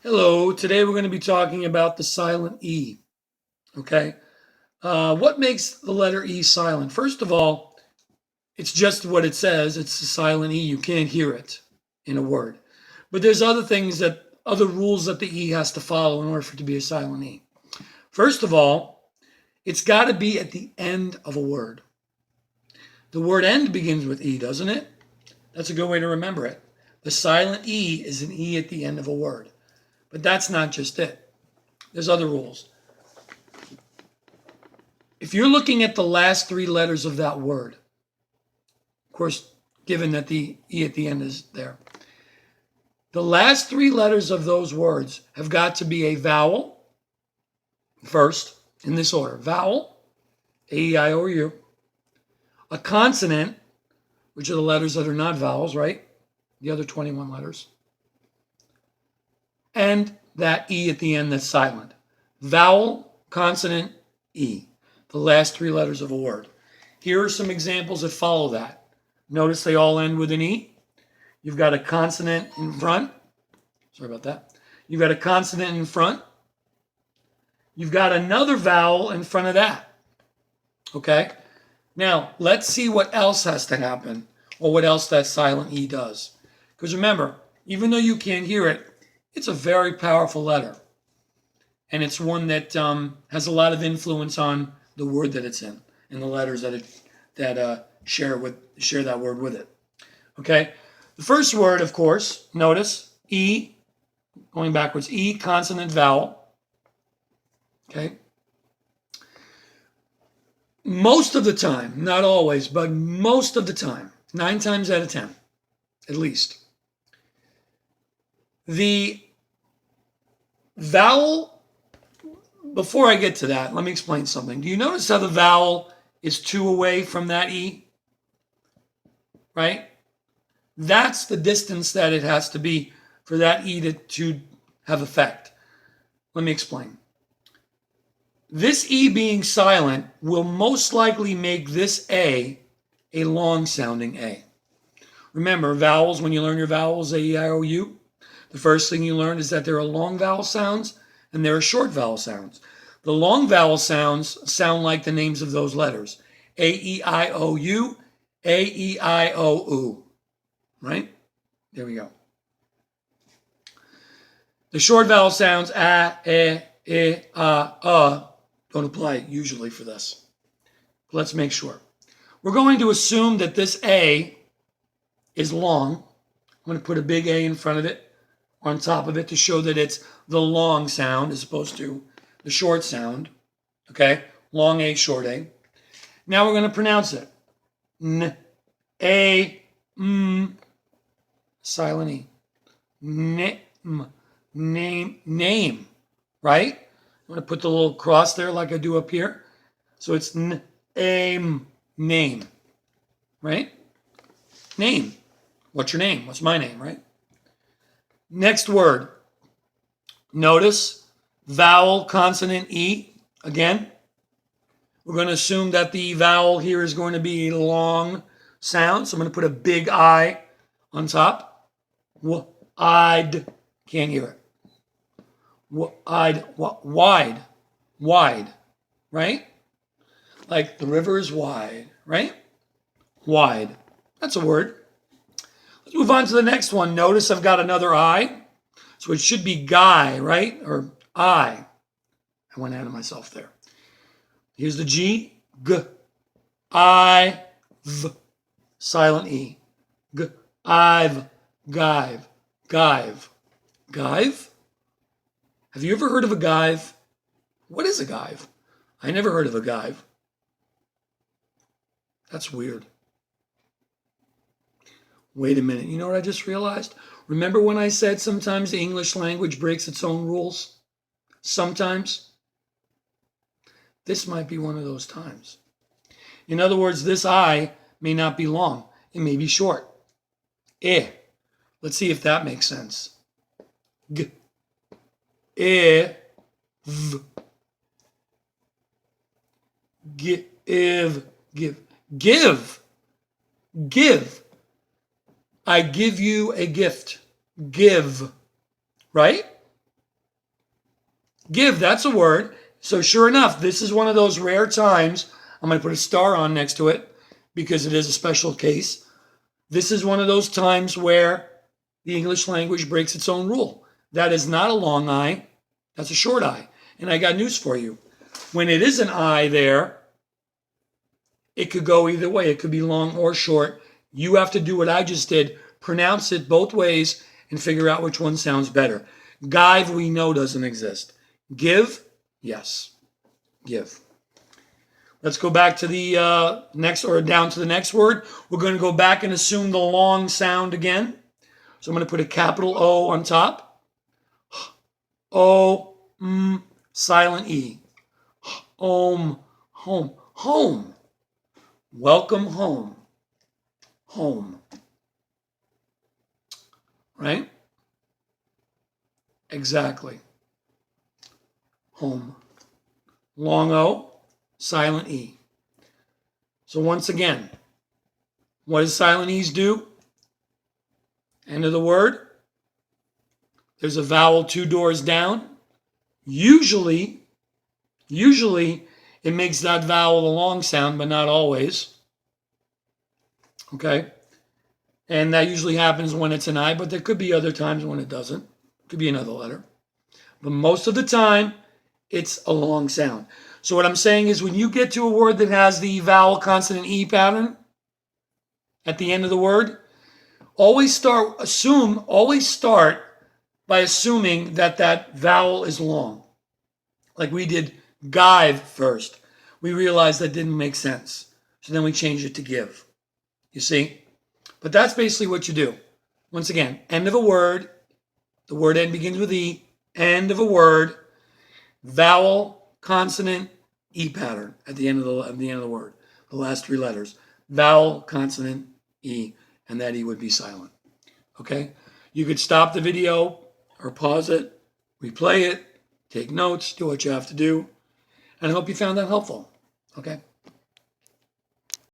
Hello, today we're going to be talking about the silent E. Okay. What makes the letter E silent? First of all, it's just what it says. It's a silent E. You can't hear it in a word. But there's other rules that the E has to follow in order for it to be a silent E. First of all, it's got to be at the end of a word. The word end begins with E, doesn't it? That's a good way to remember it. The silent E is an E at the end of a word. But that's not just it. There's other rules. If you're looking at the last three letters of that word, of course, given that the E at the end is there, the last three letters of those words have got to be a vowel first, in this order: vowel, A-E-I-O-U, a consonant, which are the letters that are not vowels, right? The other 21 letters, and that E at the end that's silent. Vowel, consonant, E, the last three letters of a word. Here are some examples that follow that. Notice they all end with an E. You've got a consonant in front. Sorry about that. You've got a consonant in front. You've got another vowel in front of that. Okay? Now, let's see what else has to happen, or what else that silent E does. Because remember, even though you can't hear it, it's a very powerful letter. And it's one that has a lot of influence on the word that it's in and the letters that share that word with it. Okay? The first word, of course, notice E, going backwards, E, consonant, vowel. Okay? Most of the time, not always, but most of the time, 9 times out of 10, at least, the vowel, before I get to that, let me explain something. Do you notice how the vowel is 2 away from that E? Right? That's the distance that it has to be for that E to have effect. Let me explain. This E being silent will most likely make this A long sounding A. Remember, vowels, when you learn your vowels, A, E, I, O, U, the first thing you learn is that there are long vowel sounds and there are short vowel sounds. The long vowel sounds sound like the names of those letters: A, E, I, O, U, A, E, I, O, U. Right? There we go. The short vowel sounds a, e, don't apply usually for this. But let's make sure. We're going to assume that this A is long. I'm going to put a big A in front of it, on top of it, to show that it's the long sound as opposed to the short sound. Okay? Long A, short A. Now we're going to pronounce it. N, A, M, silent E. N, M. Name, right? I'm going to put the little cross there like I do up here. So it's name, right? Name. What's your name? What's my name, right? Next word. Notice vowel, consonant, E. Again, we're going to assume that the vowel here is going to be a long sound. So I'm going to put a big I on top. I'd. Can't hear it. Wide, right? Like the river is wide, right? Wide. That's a word. Let's move on to the next one. Notice I've got another I. So it should be guy, right? Or I. I went ahead of myself there. Here's the G. G. I. V. Silent E. G. I've. Give. Give. Give? Have you ever heard of a give? What is a give? I never heard of a give. That's weird. Wait a minute. You know what I just realized? Remember when I said sometimes the English language breaks its own rules? Sometimes. This might be one of those times. In other words, this I may not be long. It may be short. Eh. Let's see if that makes sense. G. Eh. V. Give. Give. Give. Give. I give you a gift. Give. Right? Give, that's a word. So sure enough, this is one of those rare times. I'm going to put a star on next to it because it is a special case. This is one of those times where the English language breaks its own rule. That is not a long I, that's a short I. And I got news for you. When it is an I there, it could go either way. It could be long or short. You have to do what I just did, pronounce it both ways and figure out which one sounds better. Give, we know doesn't exist. Give, yes, give. Let's go back to the next, or down to the next word. We're going to go back and assume the long sound again. So I'm going to put a capital O on top. O, silent E. Home, home, home. Welcome home. Home. Right? Exactly. Home. Long O, silent E. So once again, what does silent E's do? End of the word. There's a vowel 2 doors down. Usually it makes that vowel the long sound, but not always. Okay? And that usually happens when it's an I, but there could be other times when it doesn't. It could be another letter. But most of the time, it's a long sound. So what I'm saying is when you get to a word that has the vowel consonant E pattern at the end of the word, always start by assuming that that vowel is long. Like we did give first. We realized that didn't make sense. So then we changed it to give. You see? But that's basically what you do. Once again, end of a word. The word end begins with E. End of a word. Vowel, consonant, E pattern at the end of the word. The last 3 letters. Vowel, consonant, E. And that E would be silent. Okay? You could stop the video or pause it, replay it, take notes, do what you have to do. And I hope you found that helpful. Okay?